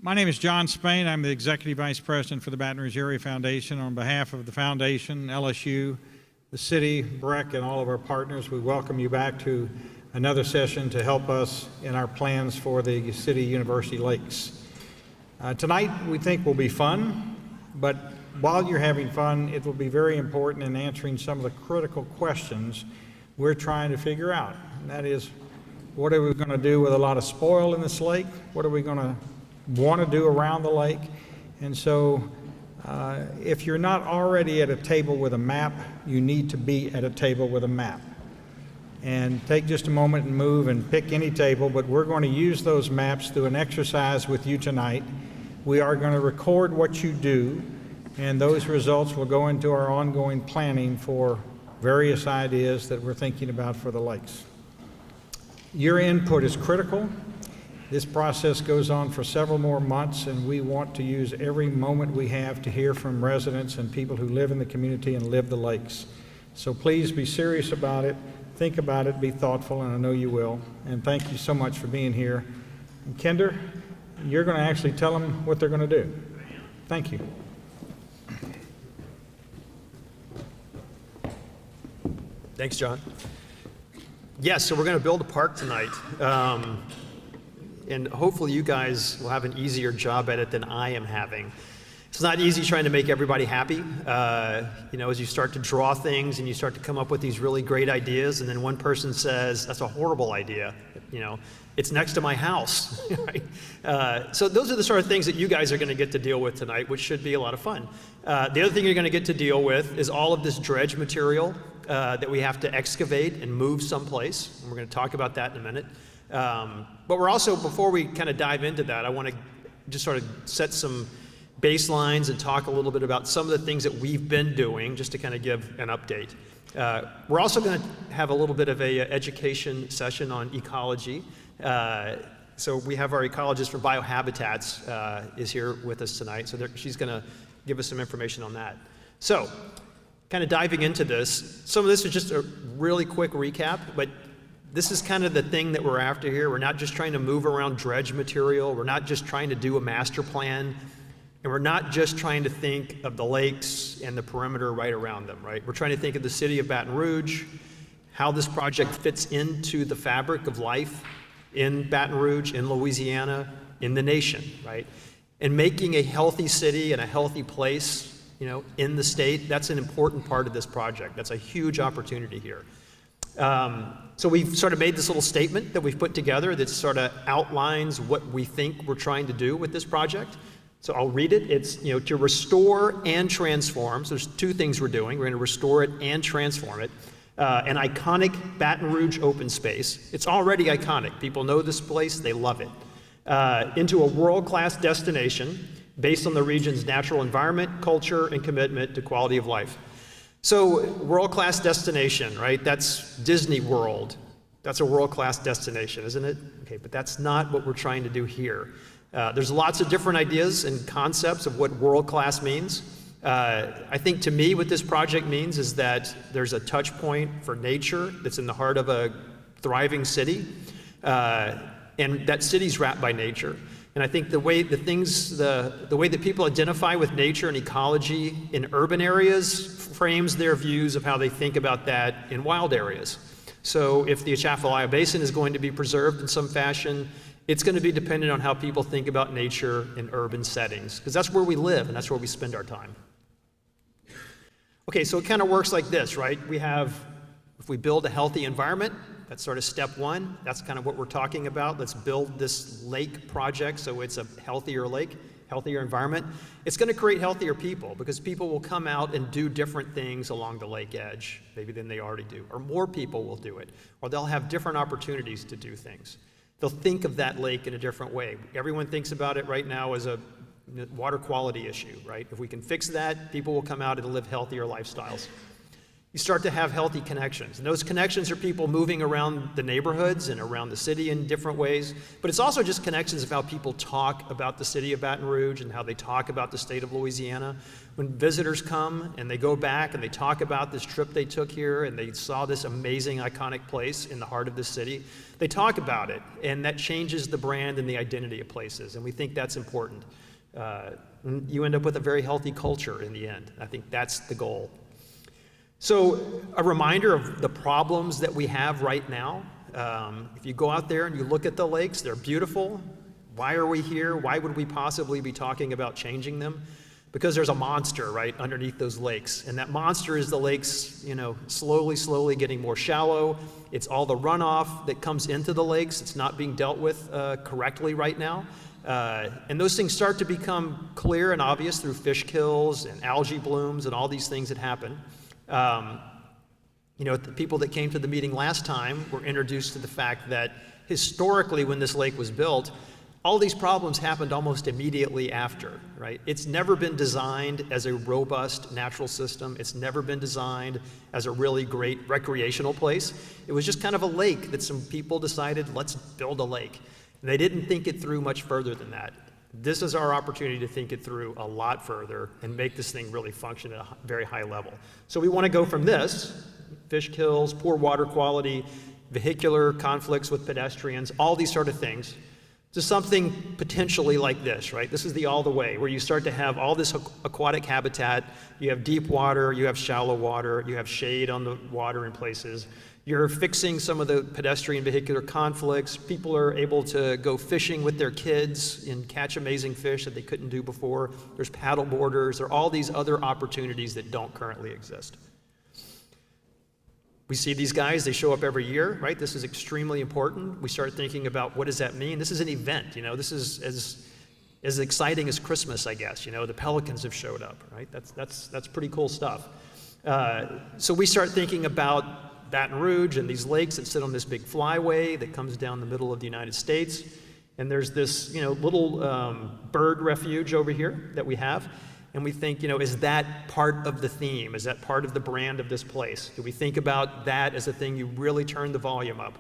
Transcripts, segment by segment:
My name is John Spain. I'm the Executive Vice President for the Baton Rouge Area Foundation. On behalf of the Foundation, LSU, the City, BREC, and all of our partners, we welcome you back to another session to help us in our plans for the City University Lakes. Tonight, we think will be fun, but while you're having fun, it will be very important in answering some of the critical questions we're trying to figure out. And that is, what are we going to do with a lot of spoil in this lake? What are we going to want to do around the lake? And so if you're not already at a table with a map, you need to be at a table with a map. And take just a moment and move and pick any table, but we're going to use those maps through an exercise with you tonight. We are going to record what you do, and those results will go into our ongoing planning for various ideas that we're thinking about for the lakes. Your input is critical. This process goes on for several more months, and we want to use every moment we have to hear from residents and people who live in the community and live the lakes. So please be serious about it, think about it, be thoughtful, and I know you will. And thank you so much for being here. And Kinder, you're going to actually tell them what they're going to do. Thank you. Thanks, John. Yes, so we're going to build a park tonight. And hopefully you guys will have an easier job at it than I am having. It's not easy trying to make everybody happy. As you start to draw things and you start to come up with these really great ideas, and then one person says, that's a horrible idea. It's next to my house. Right? So those are the sort of things that you guys are going to get to deal with tonight, which should be a lot of fun. The other thing you're going to get to deal with is all of this dredge material that we have to excavate and move someplace. And we're going to talk about that in a minute. But we're also, before we kind of dive into that, I want to just sort of set some baselines and talk a little bit about some of the things that we've been doing, just to kind of give an update. We're also going to have a little bit of a education session on ecology. So we have our ecologist from Biohabitats is here with us tonight, so she's going to give us some information on that. So, kind of diving into this, some of this is just a really quick recap, but this is kind of the thing that we're after here. We're not just trying to move around dredge material. We're not just trying to do a master plan. And we're not just trying to think of the lakes and the perimeter right around them, right? We're trying to think of the city of Baton Rouge, how this project fits into the fabric of life in Baton Rouge, in Louisiana, in the nation, right? And making a healthy city and a healthy place, in the state, that's an important part of this project. That's a huge opportunity here. So we've sort of made this little statement that we've put together that sort of outlines what we think we're trying to do with this project. So I'll read it. It's, to restore and transform. So there's two things we're doing. We're going to restore it and transform it. An iconic Baton Rouge open space. It's already iconic. People know this place. They love it. Into a world-class destination based on the region's natural environment, culture, and commitment to quality of life. So, world-class destination, right? That's Disney World. That's a world-class destination, isn't it? Okay, but that's not what we're trying to do here. There's lots of different ideas and concepts of what world-class means. I think to me what this project means is that there's a touch point for nature that's in the heart of a thriving city, and that city's wrapped by nature. And I think the way that people identify with nature and ecology in urban areas frames their views of how they think about that in wild areas. So if the Atchafalaya Basin is going to be preserved in some fashion, it's going to be dependent on how people think about nature in urban settings, because that's where we live and that's where we spend our time. Okay, so it kind of works like this, right? If we build a healthy environment, that's sort of step one. That's kind of what we're talking about. Let's build this lake project so it's a healthier lake, healthier environment. It's going to create healthier people, because people will come out and do different things along the lake edge, maybe than they already do, or more people will do it, or they'll have different opportunities to do things. They'll think of that lake in a different way. Everyone thinks about it right now as a water quality issue, right? If we can fix that, people will come out and live healthier lifestyles. you start to have healthy connections. And those connections are people moving around the neighborhoods and around the city in different ways. But it's also just connections of how people talk about the city of Baton Rouge and how they talk about the state of Louisiana. When visitors come and they go back and they talk about this trip they took here and they saw this amazing, iconic place in the heart of the city, they talk about it. And that changes the brand and the identity of places. And we think that's important. You end up with a very healthy culture in the end. I think that's the goal. So a reminder of the problems that we have right now. If you go out there and you look at the lakes, they're beautiful. Why are we here? Why would we possibly be talking about changing them? Because there's a monster right underneath those lakes. And that monster is the lakes, slowly getting more shallow. It's all the runoff that comes into the lakes. It's not being dealt with correctly right now. And those things start to become clear and obvious through fish kills and algae blooms and all these things that happen. The people that came to the meeting last time were introduced to the fact that historically when this lake was built, all these problems happened almost immediately after, right? It's never been designed as a robust natural system. It's never been designed as a really great recreational place. It was just kind of a lake that some people decided, let's build a lake. And they didn't think it through much further than that. This is our opportunity to think it through a lot further and make this thing really function at a very high level. So we want to go from this, fish kills, poor water quality, vehicular conflicts with pedestrians, all these sort of things, to something potentially like this, right? This is the all the way, where you start to have all this aquatic habitat. You have deep water, you have shallow water, you have shade on the water in places. You're fixing some of the pedestrian vehicular conflicts. People are able to go fishing with their kids and catch amazing fish that they couldn't do before. There's paddle boarders. There are all these other opportunities that don't currently exist. We see these guys, they show up every year, right? This is extremely important. We start thinking about what does that mean? This is an event, this is as exciting as Christmas, I guess. The pelicans have showed up, right? That's pretty cool stuff. So we start thinking about Baton Rouge and these lakes that sit on this big flyway that comes down the middle of the United States. And there's this, little bird refuge over here that we have. And we think, is that part of the theme? Is that part of the brand of this place? Do we think about that as a thing you really turn the volume up?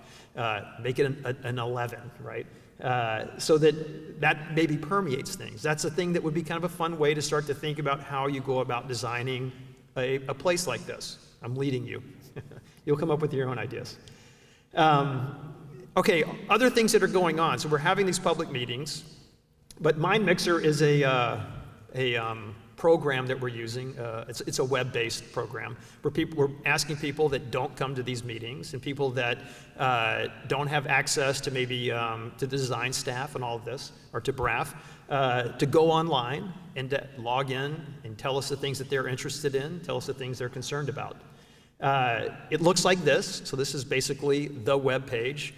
Make it an 11, right? So that maybe permeates things. That's a thing that would be kind of a fun way to start to think about how you go about designing a place like this. I'm leading you. You'll come up with your own ideas. Okay, other things that are going on. So we're having these public meetings, but Mind Mixer is a program that we're using. It's a web-based program where we're asking people that don't come to these meetings and people that don't have access to maybe to the design staff and all of this, or to BRAF, to go online and to log in and tell us the things that they're interested in, tell us the things they're concerned about. It looks like this. So this is basically the web page.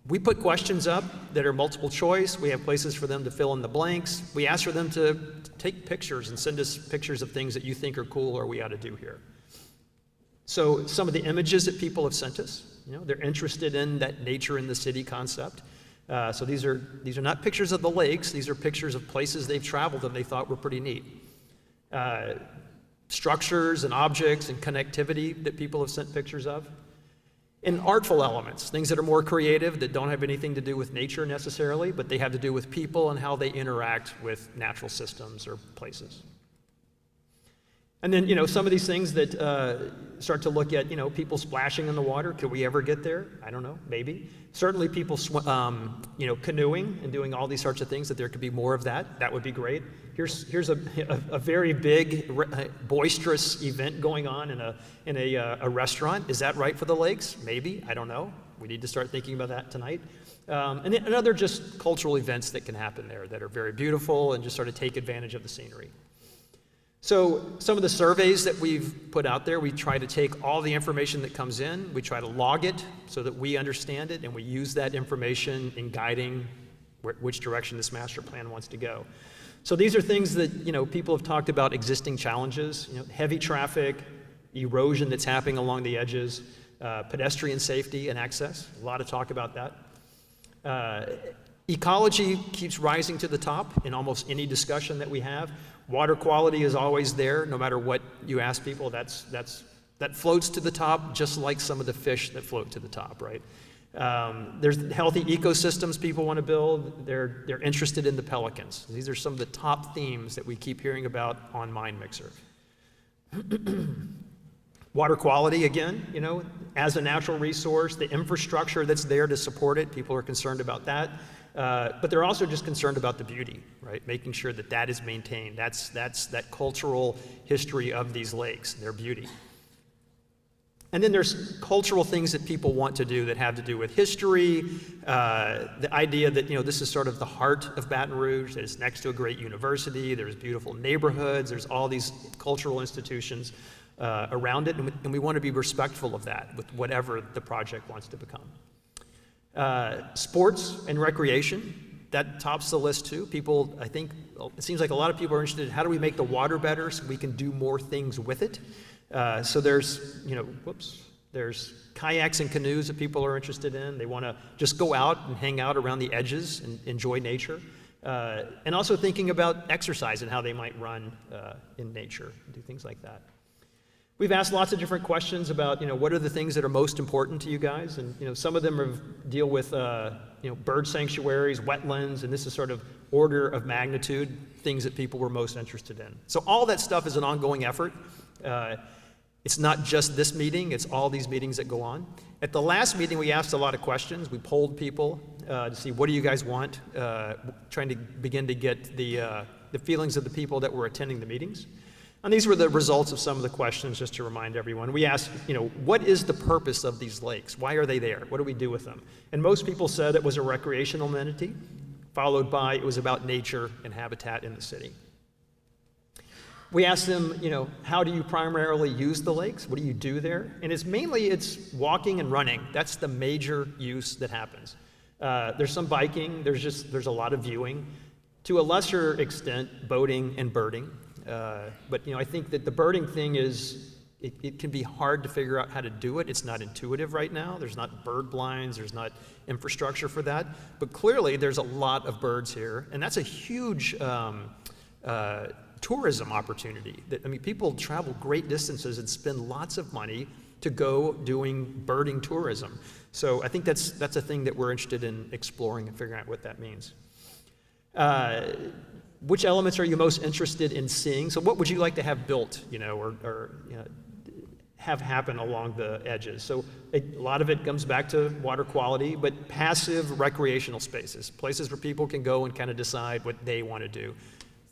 We put questions up that are multiple choice. We have places for them to fill in the blanks. We ask for them to take pictures and send us pictures of things that you think are cool or we ought to do here. So some of the images that people have sent us, they're interested in that nature in the city concept. So these are not pictures of the lakes. These are pictures of places they've traveled and they thought were pretty neat. Structures and objects and connectivity that people have sent pictures of. And artful elements, things that are more creative, that don't have anything to do with nature necessarily, but they have to do with people and how they interact with natural systems or places. And then, some of these things that start to look at, people splashing in the water. Could we ever get there? I don't know, maybe. Certainly people, canoeing and doing all these sorts of things, that there could be more of that. That would be great. Here's a very big, boisterous event going on in a restaurant. Is that right for the lakes? Maybe, I don't know. We need to start thinking about that tonight. And other just cultural events that can happen there that are very beautiful and just sort of take advantage of the scenery. So some of the surveys that we've put out there, we try to take all the information that comes in, we try to log it so that we understand it, and we use that information in guiding which direction this master plan wants to go. So these are things that people have talked about, existing challenges, heavy traffic, erosion that's happening along the edges, pedestrian safety and access, a lot of talk about that. Ecology keeps rising to the top in almost any discussion that we have. Water quality is always there, no matter what you ask people. That's that floats to the top, just like some of the fish that float to the top, right? There's healthy ecosystems people want to build. They're interested in the pelicans. These are some of the top themes that we keep hearing about on MindMixer. Water quality, again, as a natural resource, the infrastructure that's there to support it, people are concerned about that. But they're also just concerned about the beauty, right? Making sure that that is maintained. That's that cultural history of these lakes, their beauty. And then there's cultural things that people want to do that have to do with history, the idea that, this is sort of the heart of Baton Rouge, that it's next to a great university, there's beautiful neighborhoods, there's all these cultural institutions around it, and we want to be respectful of that with whatever the project wants to become. Sports and recreation, that tops the list too. People, I think, it seems like a lot of people are interested in how do we make the water better so we can do more things with it. So there's, there's kayaks and canoes that people are interested in. They want to just go out and hang out around the edges and enjoy nature. And also thinking about exercise and how they might run in nature, do things like that. We've asked lots of different questions about, what are the things that are most important to you guys? And, some of them deal with, bird sanctuaries, wetlands, and this is sort of order of magnitude, things that people were most interested in. So all that stuff is an ongoing effort. It's not just this meeting, it's all these meetings that go on. At the last meeting, we asked a lot of questions. We polled people to see what do you guys want, trying to begin to get the feelings of the people that were attending the meetings. And these were the results of some of the questions, just to remind everyone. We asked, what is the purpose of these lakes? Why are they there? What do we do with them? And most people said it was a recreational amenity, followed by it was about nature and habitat in the city. We asked them, how do you primarily use the lakes? What do you do there? And it's walking and running. That's the major use that happens. There's some biking, there's a lot of viewing. To a lesser extent, boating and birding. But I think that the birding thing it can be hard to figure out how to do it. It's not intuitive right now. There's not bird blinds, there's not infrastructure for that. But clearly there's a lot of birds here, and that's a huge tourism opportunity. People travel great distances and spend lots of money to go doing birding tourism. So I think that's a thing that we're interested in exploring and figuring out what that means. Which elements are you most interested in seeing? So what would you like to have built, or have happen along the edges? So a lot of it comes back to water quality, but passive recreational spaces, places where people can go and kind of decide what they want to do.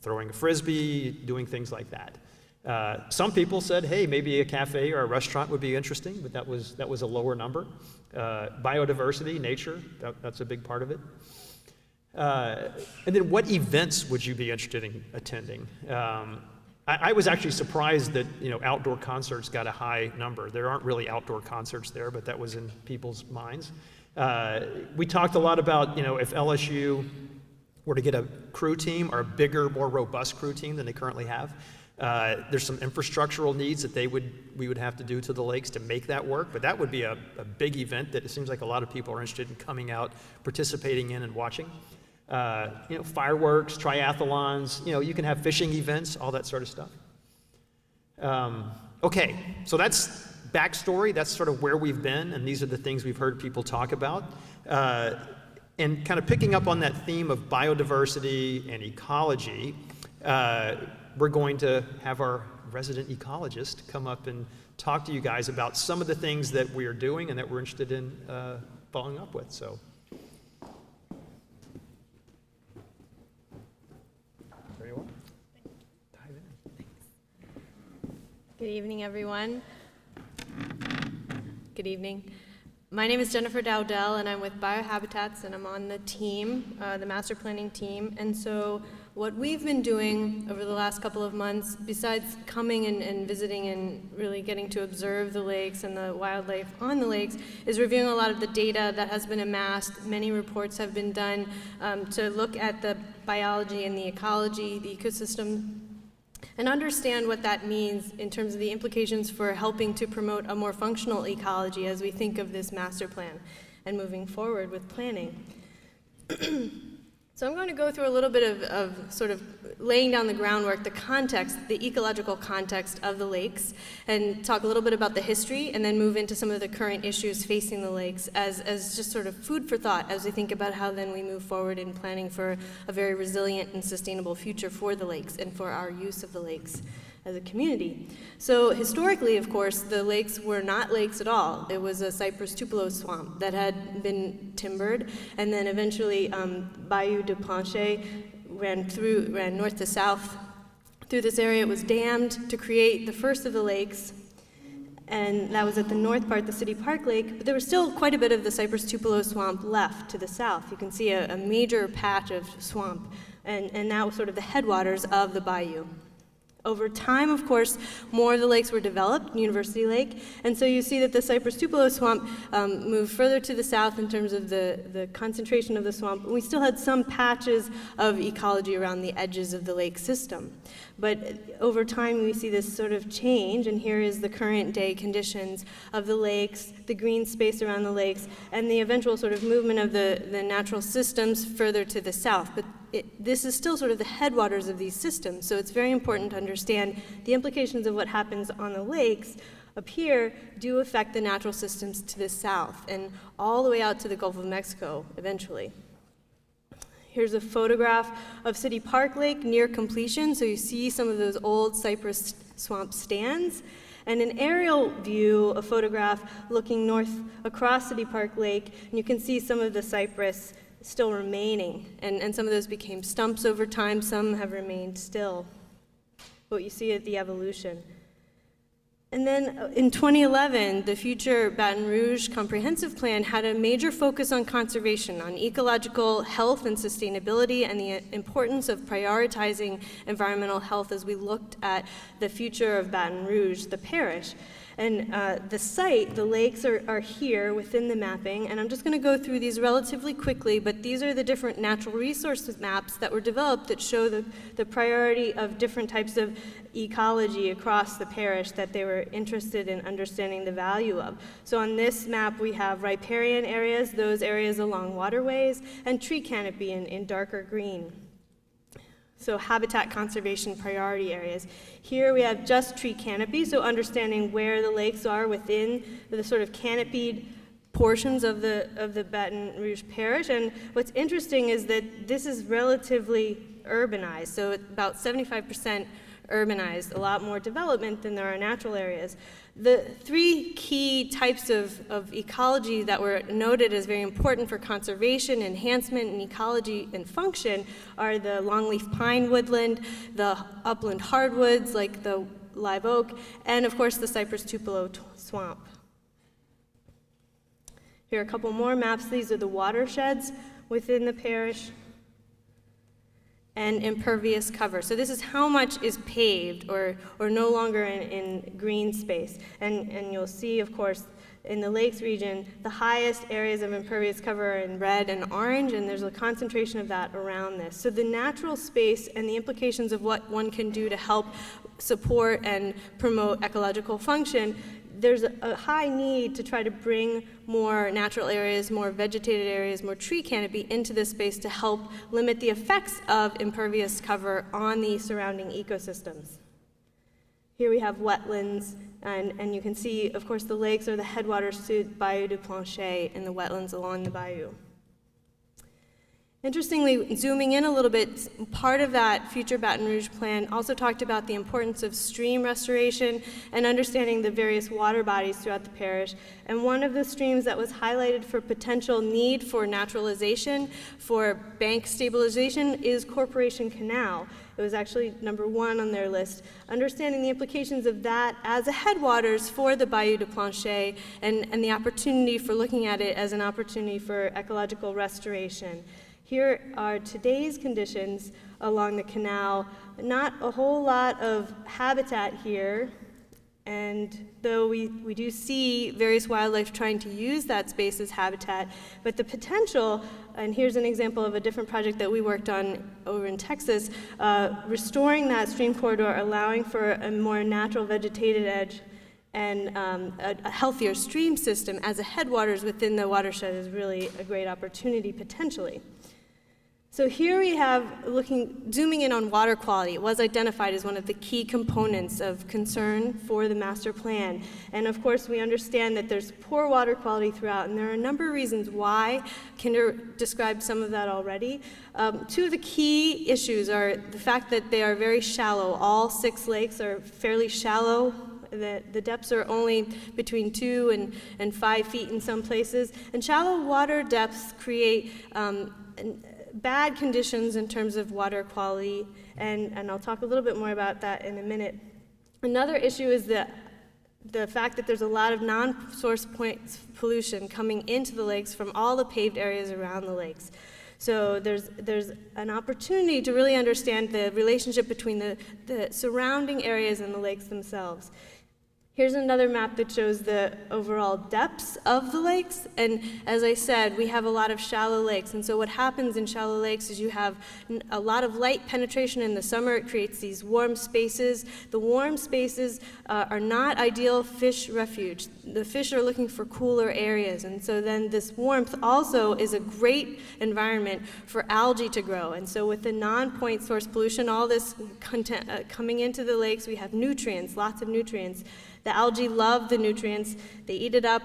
Throwing a frisbee, doing things like that. Some people said, hey, maybe a cafe or a restaurant would be interesting, but that was a lower number. Biodiversity, nature, that's a big part of it. And then what events would you be interested in attending? I was actually surprised that outdoor concerts got a high number. There aren't really outdoor concerts there, but that was in people's minds. We talked a lot about if LSU were to get a crew team or a bigger, more robust crew team than they currently have. There's some infrastructural needs that we would have to do to the lakes to make that work, but that would be a big event that it seems like a lot of people are interested in coming out, participating in and watching. Fireworks, triathlons, you can have fishing events, all that sort of stuff. Okay, so that's backstory, that's sort of where we've been, and these are the things we've heard people talk about. And kind of picking up on that theme of biodiversity and ecology, we're going to have our resident ecologist come up and talk to you guys about some of the things that we are doing and that we're interested in following up with. So, there you are. Dive in. Thanks. Good evening, everyone. Good evening. My name is Jennifer Dowdell, and I'm with Biohabitats, and I'm on the team, the master planning team. And so what we've been doing over the last couple of months, besides coming and visiting and really getting to observe the lakes and the wildlife on the lakes, is reviewing a lot of the data that has been amassed. Many reports have been done to look at the biology and the ecology, the ecosystem, and understand what that means in terms of the implications for helping to promote a more functional ecology as we think of this master plan and moving forward with planning. So I'm going to go through a little bit of sort of laying down the groundwork, the context, the ecological context of the lakes, and talk a little bit about the history, and then move into some of the current issues facing the lakes as just sort of food for thought as we think about how then we move forward in planning for a very resilient and sustainable future for the lakes and for our use of the lakes as a community. So historically, of course, the lakes were not lakes at all. It was a cypress tupelo swamp that had been timbered, and then eventually Bayou de Plancher ran north to south through this area. It was dammed to create the first of the lakes, and that was at the north part, the City Park Lake, but there was still quite a bit of the cypress tupelo swamp left to the south. You can see a major patch of swamp, and that was sort of the headwaters of the bayou. Over time, of course, more of the lakes were developed, University Lake, and so you see that the cypress tupelo swamp moved further to the south in terms of the concentration of the swamp. We still had some patches of ecology around the edges of the lake system. But over time, we see this sort of change, and here is the current day conditions of the lakes, the green space around the lakes, and the eventual sort of movement of the natural systems further to the south. But this is still sort of the headwaters of these systems, so it's very important to understand the implications of what happens on the lakes up here do affect the natural systems to the south and all the way out to the Gulf of Mexico eventually. Here's a photograph of City Park Lake near completion, so you see some of those old cypress swamp stands. And an aerial view, a photograph looking north across City Park Lake, and you can see some of the cypress still remaining, and some of those became stumps over time, some have remained still. But you see the evolution. And then in 2011, the future Baton Rouge Comprehensive Plan had a major focus on conservation, on ecological health and sustainability, and the importance of prioritizing environmental health as we looked at the future of Baton Rouge, the parish. And the site, the lakes are here within the mapping, and I'm just going to go through these relatively quickly, but these are the different natural resources maps that were developed that show the priority of different types of ecology across the parish that they were interested in understanding the value of. So on this map, we have riparian areas, those areas along waterways, and tree canopy in darker green. So habitat conservation priority areas. Here we have just tree canopy, so understanding where the lakes are within the sort of canopied portions of the Baton Rouge Parish. And what's interesting is that this is relatively urbanized, so about 75% urbanized, a lot more development than there are natural areas. The three key types of ecology that were noted as very important for conservation, enhancement, and ecology and function are the longleaf pine woodland, the upland hardwoods like the live oak, and of course the cypress tupelo swamp. Here are a couple more maps. These are the watersheds within the parish and impervious cover. So this is how much is paved or no longer in green space. And you'll see, of course, in the lakes region, the highest areas of impervious cover are in red and orange, and there's a concentration of that around this. So the natural space and the implications of what one can do to help support and promote ecological function, there's a high need to try to bring more natural areas, more vegetated areas, more tree canopy into this space to help limit the effects of impervious cover on the surrounding ecosystems. Here we have wetlands, and you can see, of course, the lakes are the headwaters to Bayou de Plancher and the wetlands along the bayou. Interestingly, zooming in a little bit, part of that future Baton Rouge plan also talked about the importance of stream restoration and understanding the various water bodies throughout the parish. And one of the streams that was highlighted for potential need for naturalization, for bank stabilization, is Corporation Canal. It was actually number 1 on their list. Understanding the implications of that as a headwaters for the Bayou de Plancher and the opportunity for looking at it as an opportunity for ecological restoration. Here are today's conditions along the canal. Not a whole lot of habitat here, and though we do see various wildlife trying to use that space as habitat, but the potential, and here's an example of a different project that we worked on over in Texas, restoring that stream corridor, allowing for a more natural vegetated edge and a healthier stream system as a headwaters within the watershed is really a great opportunity potentially. So here we have zooming in on water quality. It was identified as one of the key components of concern for the master plan. And of course, we understand that there's poor water quality throughout, and there are a number of reasons why. Kinder described some of that already. Two of the key issues are the fact that they are very shallow. All 6 lakes are fairly shallow. The depths are only between 2 and 5 feet in some places. And shallow water depths create bad conditions in terms of water quality, and I'll talk a little bit more about that in a minute. Another issue is the fact that there's a lot of non-source point pollution coming into the lakes from all the paved areas around the lakes. So there's an opportunity to really understand the relationship between the surrounding areas and the lakes themselves. Here's another map that shows the overall depths of the lakes, and as I said, we have a lot of shallow lakes, and so what happens in shallow lakes is you have a lot of light penetration in the summer. It creates these warm spaces. The warm spaces are not ideal fish refuge. The fish are looking for cooler areas, and so then this warmth also is a great environment for algae to grow, and so with the non-point source pollution, all this content coming into the lakes, we have nutrients, lots of nutrients. The algae love the nutrients, they eat it up,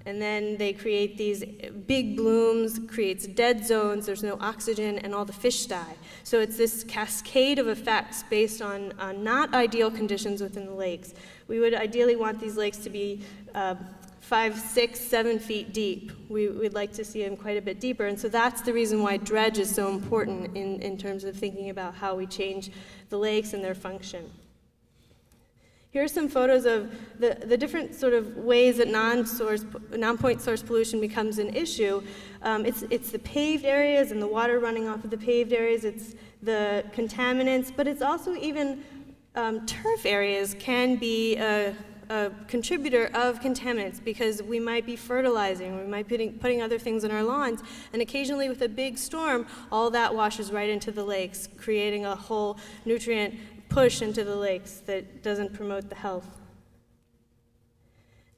and then they create these big blooms, creates dead zones, there's no oxygen, and all the fish die. So it's this cascade of effects based on not ideal conditions within the lakes. We would ideally want these lakes to be 5, 6, 7 feet deep. We'd like to see them quite a bit deeper, and so that's the reason why dredge is so important in terms of thinking about how we change the lakes and their function. Here are some photos of the different sort of ways that non-point source pollution becomes an issue. It's the paved areas and the water running off of the paved areas. It's the contaminants, but it's also even turf areas can be a contributor of contaminants because we might be fertilizing, we might be putting other things on our lawns, and occasionally with a big storm, all that washes right into the lakes, creating a whole nutrient push into the lakes that doesn't promote the health.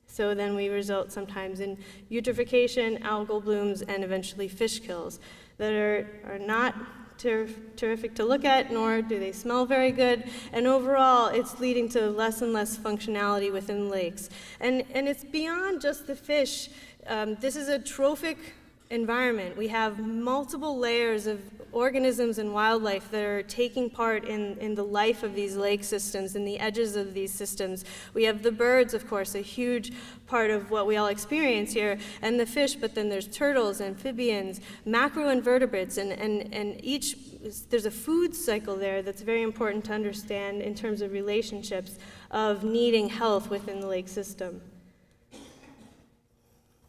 So then we result sometimes in eutrophication, algal blooms, and eventually fish kills that are not terrific to look at, nor do they smell very good, and overall it's leading to less and less functionality within lakes. And it's beyond just the fish. This is a trophic environment. We have multiple layers of organisms and wildlife that are taking part in the life of these lake systems, in the edges of these systems. We have the birds, of course, a huge part of what we all experience here, and the fish, but then there's turtles, amphibians, macroinvertebrates, and each, there's a food cycle there that's very important to understand in terms of relationships of needing health within the lake system.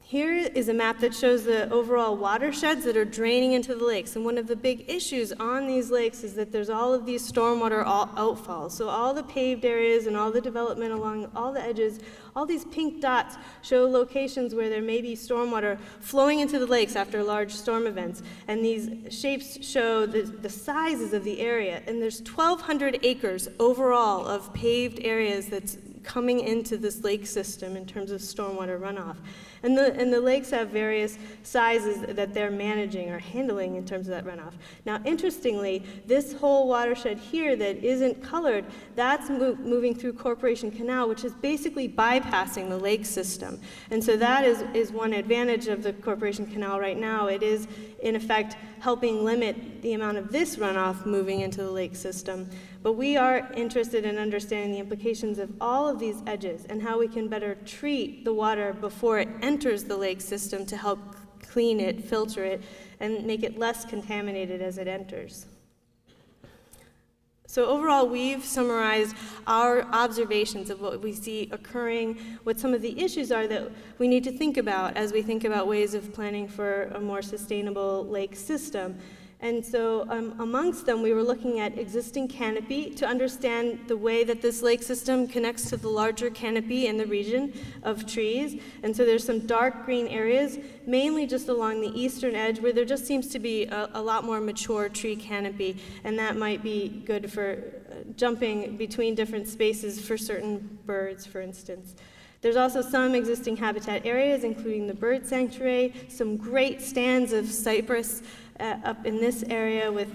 Here is a map that shows the overall watersheds that are draining into the lakes. And one of the big issues on these lakes is that there's all of these stormwater outfalls. So all the paved areas and all the development along all the edges, all these pink dots show locations where there may be stormwater flowing into the lakes after large storm events. And these shapes show the sizes of the area. And there's 1,200 acres overall of paved areas that's coming into this lake system in terms of stormwater runoff. And the lakes have various sizes that they're managing or handling in terms of that runoff. Now, interestingly, this whole watershed here that isn't colored, that's moving through Corporation Canal, which is basically bypassing the lake system. And so that is one advantage of the Corporation Canal right now. It is, in effect, helping limit the amount of this runoff moving into the lake system. But we are interested in understanding the implications of all of these edges and how we can better treat the water before it enters the lake system to help clean it, filter it, and make it less contaminated as it enters. So overall, we've summarized our observations of what we see occurring, what some of the issues are that we need to think about as we think about ways of planning for a more sustainable lake system. And so amongst them, we were looking at existing canopy to understand the way that this lake system connects to the larger canopy in the region of trees. And so there's some dark green areas, mainly just along the eastern edge, where there just seems to be a lot more mature tree canopy. And that might be good for jumping between different spaces for certain birds, for instance. There's also some existing habitat areas, including the bird sanctuary, some great stands of cypress up in this area with,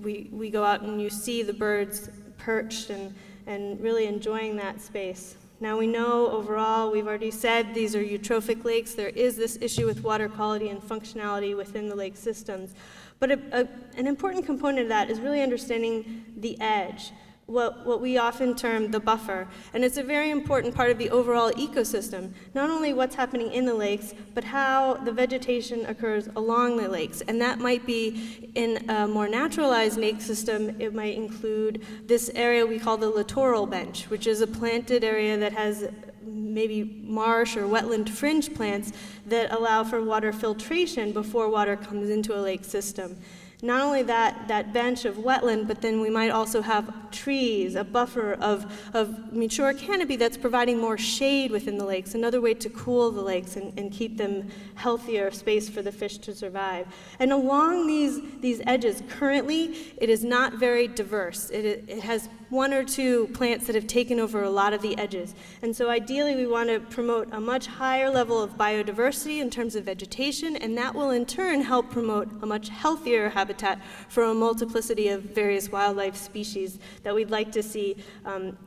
we go out and you see the birds perched and really enjoying that space. Now we know overall, we've already said these are eutrophic lakes. There is this issue with water quality and functionality within the lake systems. But an important component of that is really understanding the edge, what we often term the buffer. And it's a very important part of the overall ecosystem, not only what's happening in the lakes, but how the vegetation occurs along the lakes. And that might be in a more naturalized lake system. It might include this area we call the littoral bench, which is a planted area that has maybe marsh or wetland fringe plants that allow for water filtration before water comes into a lake system. Not only that bench of wetland, but then we might also have trees, a buffer of mature canopy that's providing more shade within the lakes, another way to cool the lakes and keep them healthier space for the fish to survive. And along these edges, currently, it is not very diverse. It has one or two plants that have taken over a lot of the edges. And so ideally, we want to promote a much higher level of biodiversity in terms of vegetation, and that will in turn help promote a much healthier habitat for a multiplicity of various wildlife species that we'd like to see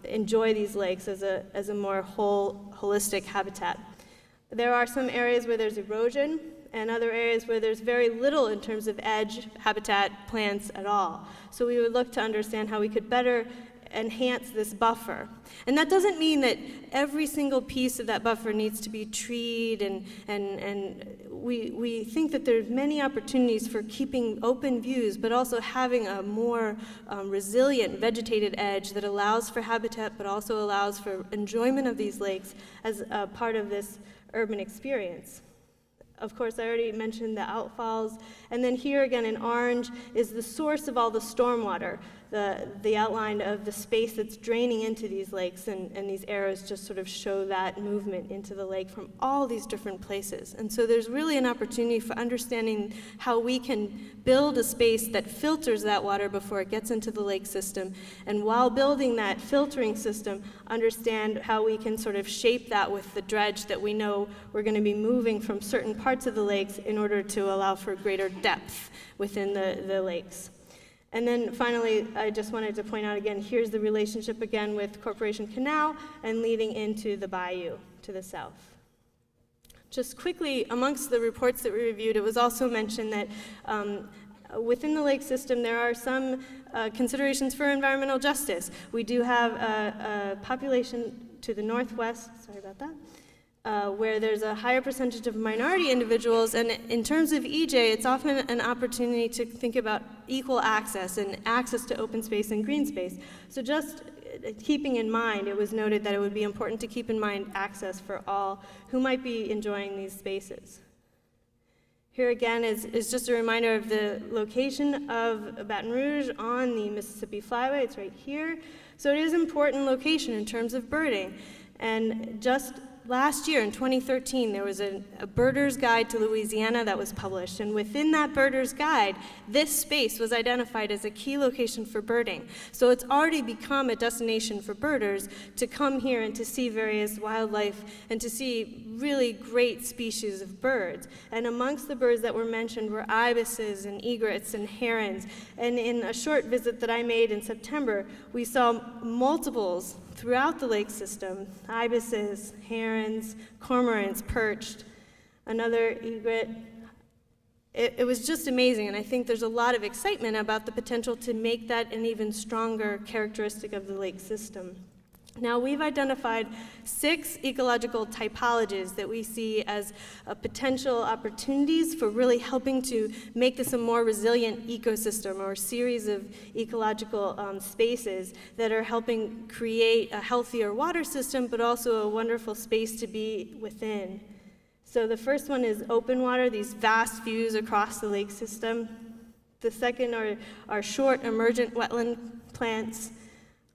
enjoy these lakes as a more holistic habitat. There are some areas where there's erosion and other areas where there's very little in terms of edge habitat plants at all. So we would look to understand how we could better enhance this buffer. And that doesn't mean that every single piece of that buffer needs to be treed, and we think that there's many opportunities for keeping open views, but also having a more resilient vegetated edge that allows for habitat, but also allows for enjoyment of these lakes as a part of this urban experience. Of course, I already mentioned the outfalls. And then here again in orange is the source of all the stormwater, the outline of the space that's draining into these lakes, and these arrows just sort of show that movement into the lake from all these different places. And so there's really an opportunity for understanding how we can build a space that filters that water before it gets into the lake system. And while building that filtering system, understand how we can sort of shape that with the dredge that we know we're going to be moving from certain parts of the lakes in order to allow for greater depth within the lakes. And then finally, I just wanted to point out again, here's the relationship again with Corporation Canal and leading into the bayou to the south. Just quickly, amongst the reports that we reviewed, it was also mentioned that within the lake system, there are some considerations for environmental justice. We do have a population to the northwest, sorry about that, where there's a higher percentage of minority individuals, and in terms of EJ, it's often an opportunity to think about equal access and access to open space and green space. So just keeping in mind, it was noted that it would be important to keep in mind access for all who might be enjoying these spaces. Here again is just a reminder of the location of Baton Rouge on the Mississippi Flyway. It's right here. So it is an important location in terms of birding. And just last year, in 2013, there was a Birder's Guide to Louisiana that was published, and within that Birder's Guide, this space was identified as a key location for birding. So it's already become a destination for birders to come here and to see various wildlife and to see really great species of birds. And amongst the birds that were mentioned were ibises and egrets and herons. And in a short visit that I made in September, we saw multiples throughout the lake system: ibises, herons, cormorants perched, another egret. It was just amazing, and I think there's a lot of excitement about the potential to make that an even stronger characteristic of the lake system. Now, we've identified 6 ecological typologies that we see as potential opportunities for really helping to make this a more resilient ecosystem, or a series of ecological spaces that are helping create a healthier water system, but also a wonderful space to be within. So the first one is open water, these vast views across the lake system. The second are short emergent wetland plants,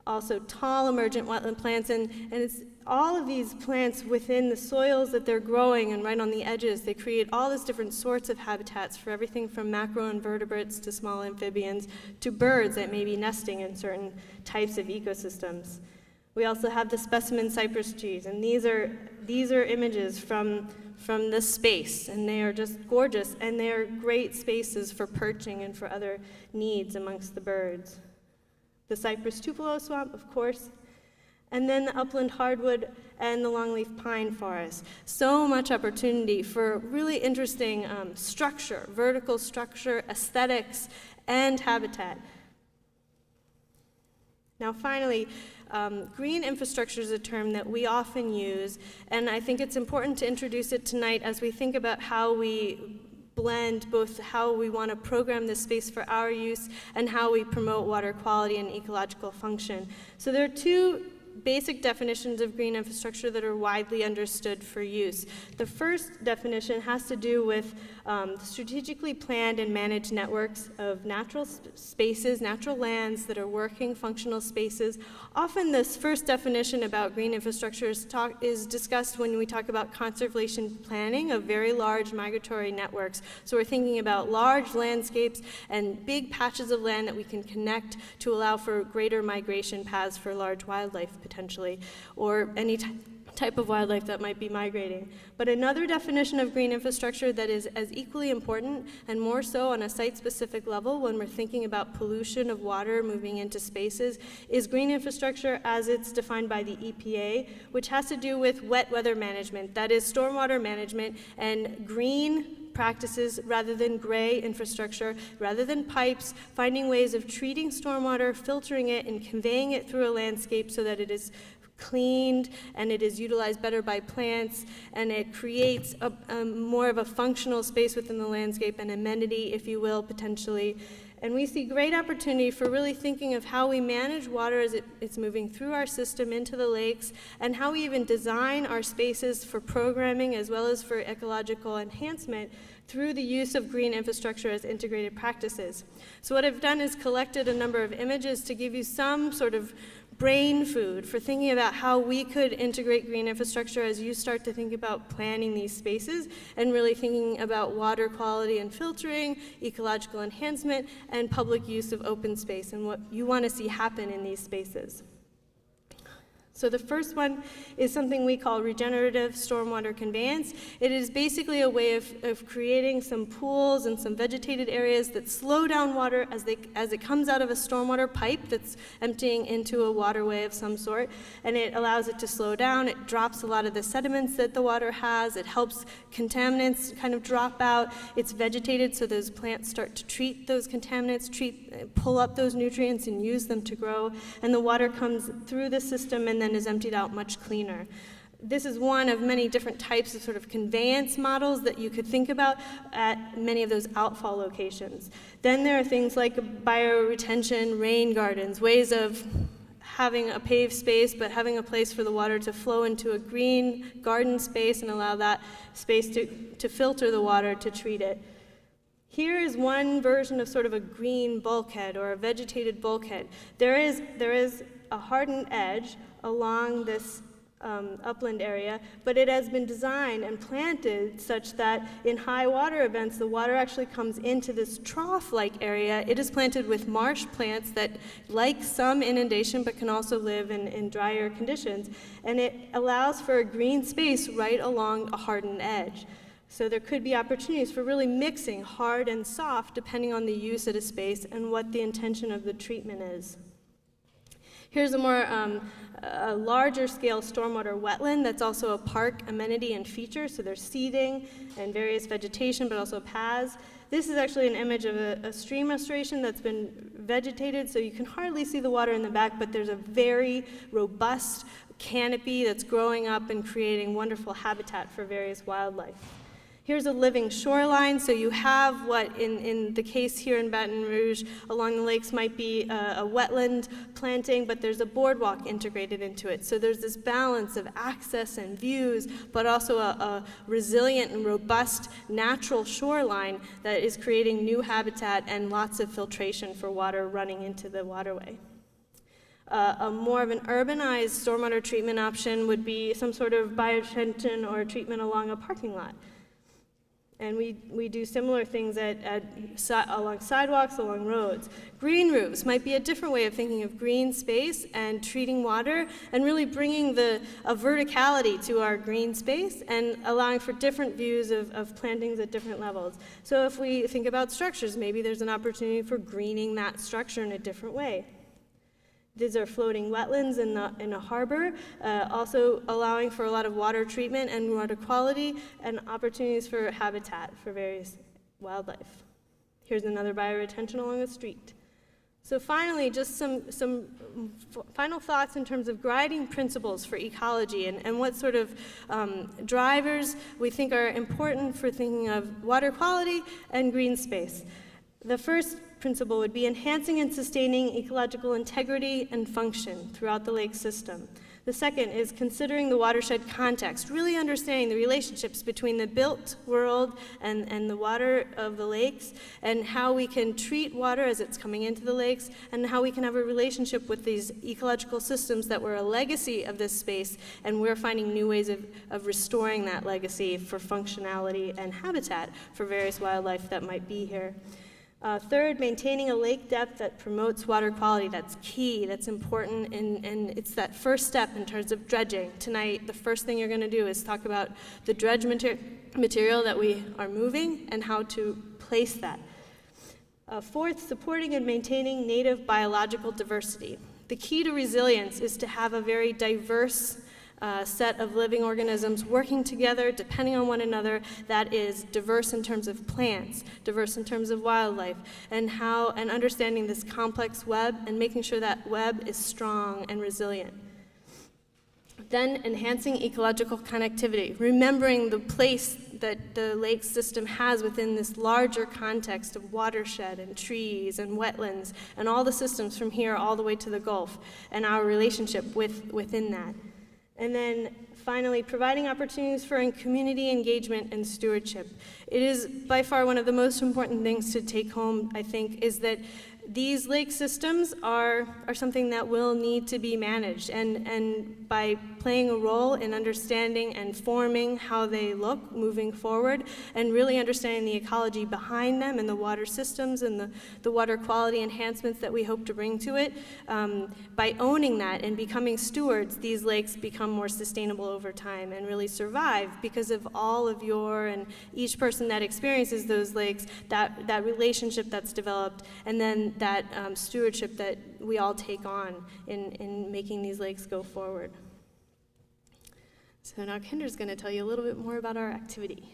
also tall emergent wetland plants, and it's all of these plants within the soils that they're growing and right on the edges. They create all these different sorts of habitats for everything from macroinvertebrates to small amphibians to birds that may be nesting in certain types of ecosystems. We also have the specimen cypress trees, and these are images from this space, and they are just gorgeous, and they are great spaces for perching and for other needs amongst the birds. The cypress tupelo swamp, of course, and then the upland hardwood and the longleaf pine forest. So much opportunity for really interesting structure, vertical structure, aesthetics, and habitat. Now finally, green infrastructure is a term that we often use, and I think it's important to introduce it tonight as we think about how we blend both how we want to program this space for our use and how we promote water quality and ecological function. So there are two basic definitions of green infrastructure that are widely understood for use. The first definition has to do with strategically planned and managed networks of natural spaces, natural lands that are working, functional spaces. Often this first definition about green infrastructure is discussed when we talk about conservation planning of very large migratory networks. So we're thinking about large landscapes and big patches of land that we can connect to allow for greater migration paths for large wildlife potentially, or any type of wildlife that might be migrating. But another definition of green infrastructure that is as equally important, and more so on a site-specific level when we're thinking about pollution of water moving into spaces, is green infrastructure as it's defined by the EPA, which has to do with wet weather management, that is stormwater management, and green practices rather than gray infrastructure, rather than pipes, finding ways of treating stormwater, filtering it, and conveying it through a landscape so that it is cleaned and it is utilized better by plants, and it creates more of a functional space within the landscape, an amenity, if you will, potentially. And we see great opportunity for really thinking of how we manage water as it's moving through our system into the lakes, and how we even design our spaces for programming as well as for ecological enhancement through the use of green infrastructure as integrated practices. So what I've done is collected a number of images to give you some sort of brain food for thinking about how we could integrate green infrastructure as you start to think about planning these spaces and really thinking about water quality and filtering, ecological enhancement, and public use of open space and what you want to see happen in these spaces. So the first one is something we call regenerative stormwater conveyance. It is basically a way of creating some pools and some vegetated areas that slow down water as it comes out of a stormwater pipe that's emptying into a waterway of some sort, and it allows it to slow down. It drops a lot of the sediments that the water has. It helps contaminants kind of drop out. It's vegetated, so those plants start to treat those contaminants, pull up those nutrients and use them to grow, and the water comes through the system and then is emptied out much cleaner. This is one of many different types of sort of conveyance models that you could think about at many of those outfall locations. Then there are things like bioretention, rain gardens, ways of having a paved space but having a place for the water to flow into a green garden space and allow that space to filter the water to treat it. Here is one version of sort of a green bulkhead or a vegetated bulkhead. There is a hardened edge along this upland area, but it has been designed and planted such that in high water events, the water actually comes into this trough-like area. It is planted with marsh plants that like some inundation but can also live in drier conditions, and it allows for a green space right along a hardened edge. So there could be opportunities for really mixing hard and soft depending on the use of the space and what the intention of the treatment is. Here's a more a larger scale stormwater wetland that's also a park amenity and feature. So there's seeding and various vegetation, but also paths. This is actually an image of a stream restoration that's been vegetated, so you can hardly see the water in the back, but there's a very robust canopy that's growing up and creating wonderful habitat for various wildlife. Here's a living shoreline, so you have what in the case here in Baton Rouge along the lakes might be a wetland planting, but there's a boardwalk integrated into it. So there's this balance of access and views, but also a resilient and robust natural shoreline that is creating new habitat and lots of filtration for water running into the waterway. A more of an urbanized stormwater treatment option would be some sort of bioretention or treatment along a parking lot. And we do similar things along sidewalks, along roads. Green roofs might be a different way of thinking of green space and treating water and really bringing a verticality to our green space and allowing for different views of plantings at different levels. So if we think about structures, maybe there's an opportunity for greening that structure in a different way. These are floating wetlands in a harbor, also allowing for a lot of water treatment and water quality and opportunities for habitat for various wildlife. Here's another bioretention along the street. So finally, just some final thoughts in terms of guiding principles for ecology and what sort of drivers we think are important for thinking of water quality and green space. The first principle would be enhancing and sustaining ecological integrity and function throughout the lake system. The second is considering the watershed context, really understanding the relationships between the built world and the water of the lakes, and how we can treat water as it's coming into the lakes, and how we can have a relationship with these ecological systems that were a legacy of this space, and we're finding new ways of restoring that legacy for functionality and habitat for various wildlife that might be here. Third, maintaining a lake depth that promotes water quality. That's key, that's important, and it's that first step in terms of dredging. Tonight, the first thing you're going to do is talk about the dredge material that we are moving and how to place that. Fourth, supporting and maintaining native biological diversity. The key to resilience is to have a very diverse set of living organisms working together, depending on one another, that is diverse in terms of plants, diverse in terms of wildlife, and understanding this complex web and making sure that web is strong and resilient. Then enhancing ecological connectivity, remembering the place that the lake system has within this larger context of watershed and trees and wetlands and all the systems from here all the way to the Gulf and our relationship within that. And then finally, providing opportunities for community engagement and stewardship. It is by far one of the most important things to take home, I think, is that these lake systems are something that will need to be managed, and by playing a role in understanding and forming how they look moving forward, and really understanding the ecology behind them and the water systems and the water quality enhancements that we hope to bring to it, by owning that and becoming stewards, these lakes become more sustainable over time and really survive because of all of your and each person that experiences those lakes, that relationship that's developed, and then that stewardship that we all take on in making these lakes go forward. So now Kendra's going to tell you a little bit more about our activity.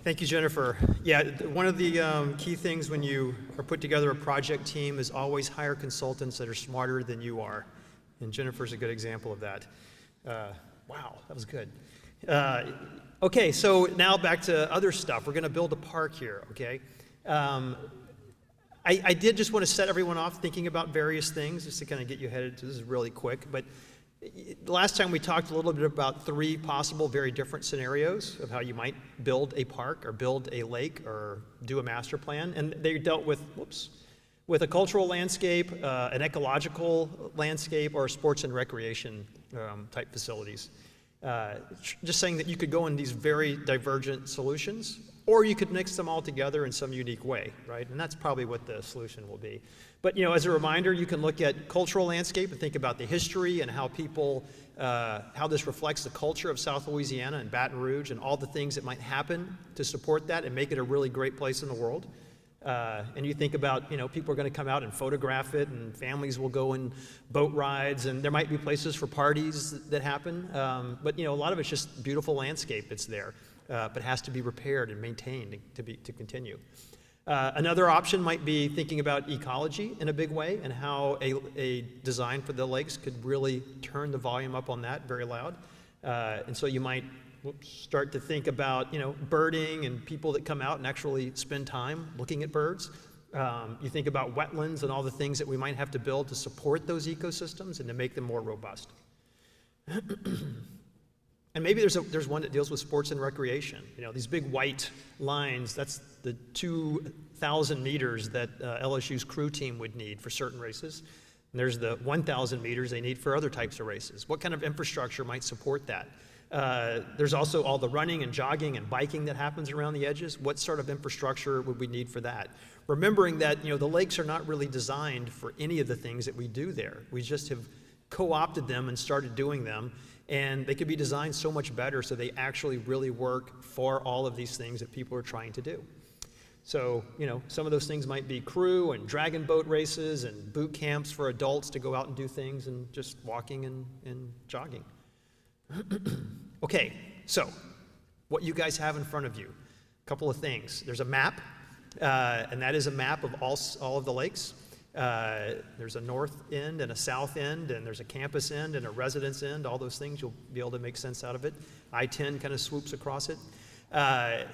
Thank you, Jennifer. Yeah, one of the key things when you are put together a project team is always hire consultants that are smarter than you are. And Jennifer's a good example of that. Wow, that was good. Okay, so now back to other stuff. We're going to build a park here, okay? I did just want to set everyone off thinking about various things just to kind of get you headed. This is really quick, but last time we talked a little bit about 3 possible very different scenarios of how you might build a park or build a lake or do a master plan, and they dealt with, with a cultural landscape, an ecological landscape, or sports and recreation type facilities. Just saying that you could go in these very divergent solutions, or you could mix them all together in some unique way, right? And that's probably what the solution will be. But as a reminder, you can look at cultural landscape and think about the history and how people, how this reflects the culture of South Louisiana and Baton Rouge and all the things that might happen to support that and make it a really great place in the world. And you think about, people are going to come out and photograph it, and families will go on boat rides, and there might be places for parties that happen. But a lot of it's just beautiful landscape that's there, but has to be repaired and maintained to continue. Another option might be thinking about ecology in a big way and how a design for the lakes could really turn the volume up on that very loud. And so you might start to think about, birding and people that come out and actually spend time looking at birds. You think about wetlands and all the things that we might have to build to support those ecosystems and to make them more robust. And maybe there's one that deals with sports and recreation. These big white lines, that's the 2,000 meters that LSU's crew team would need for certain races. And there's the 1,000 meters they need for other types of races. What kind of infrastructure might support that? There's also all the running and jogging and biking that happens around the edges. What sort of infrastructure would we need for that? Remembering that, you know, the lakes are not really designed for any of the things that we do there. We just have co-opted them and started doing them, and they could be designed so much better so they actually really work for all of these things that people are trying to do. So, you know, some of those things might be crew and dragon boat races and boot camps for adults to go out and do things, and just walking and jogging. Okay, so what you guys have in front of you, a couple of things. There's a map, and that is a map of all of the lakes. There's a north end and a south end, and there's a campus end and a residence end. All those things, you'll be able to make sense out of it. I-10 kind of swoops across it.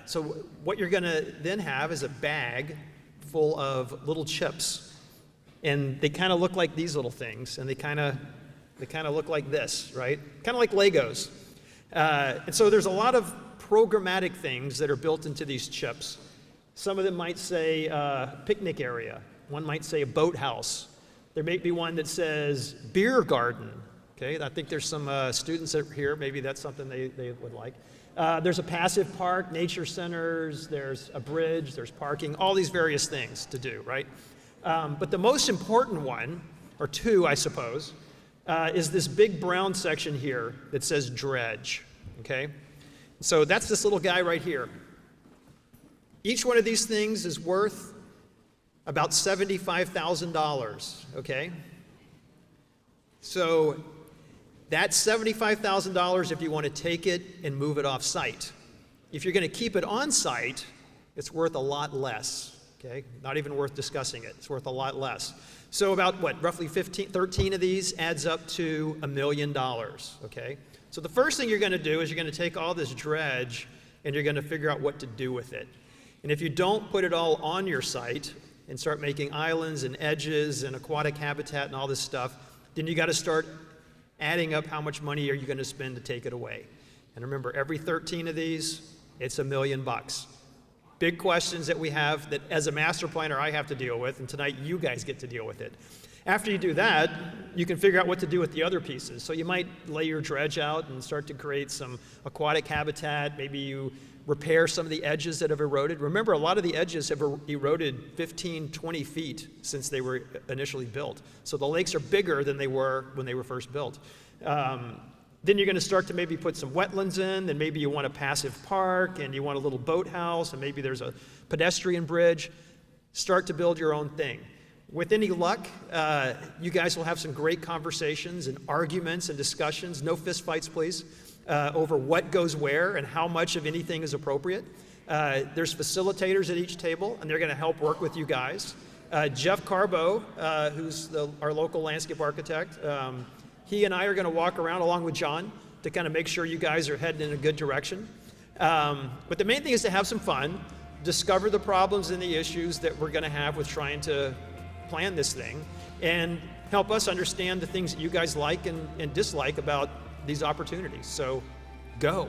So what you're going to then have is a bag full of little chips, and they kind of look like these little things, and they kind of look like this, right? Kind of like Legos. And so there's a lot of programmatic things that are built into these chips. Some of them might say picnic area. One might say a boathouse. There may be one that says beer garden. Okay, I think there's some students here. Maybe that's something they would like. There's a passive park, nature centers, there's a bridge, there's parking, all these various things to do, right? But the most important one, or two, I suppose, is this big brown section here that says dredge, okay? So that's this little guy right here. Each one of these things is worth about $75,000, okay? So that's $75,000 if you want to take it and move it off site. If you're going to keep it on site, it's worth a lot less, okay? Not even worth discussing it. It's worth a lot less. So about, what, roughly 13 of these adds up to $1 million, okay? So the first thing you're going to do is you're going to take all this dredge and you're going to figure out what to do with it. And if you don't put it all on your site and start making islands and edges and aquatic habitat and all this stuff, then you got to start adding up how much money are you going to spend to take it away. And remember, every 13 of these, it's $1 million. Big questions that we have that as a master planner I have to deal with, and tonight you guys get to deal with it. After you do that, you can figure out what to do with the other pieces. So you might lay your dredge out and start to create some aquatic habitat. Maybe you repair some of the edges that have eroded. Remember, a lot of the edges have eroded 15, 20 feet since they were initially built. So the lakes are bigger than they were when they were first built. Then you're going to start to maybe put some wetlands in, then maybe you want a passive park, and you want a little boathouse, and maybe there's a pedestrian bridge. Start to build your own thing. With any luck, you guys will have some great conversations and arguments and discussions. No fist fights, please, over what goes where and how much of anything is appropriate. There's facilitators at each table, and they're going to help work with you guys. Jeff Carbo, who's our local landscape architect, he and I are going to walk around along with John to kind of make sure you guys are heading in a good direction. But the main thing is to have some fun, discover the problems and the issues that we're going to have with trying to plan this thing, and help us understand the things that you guys like and dislike about these opportunities. So, go.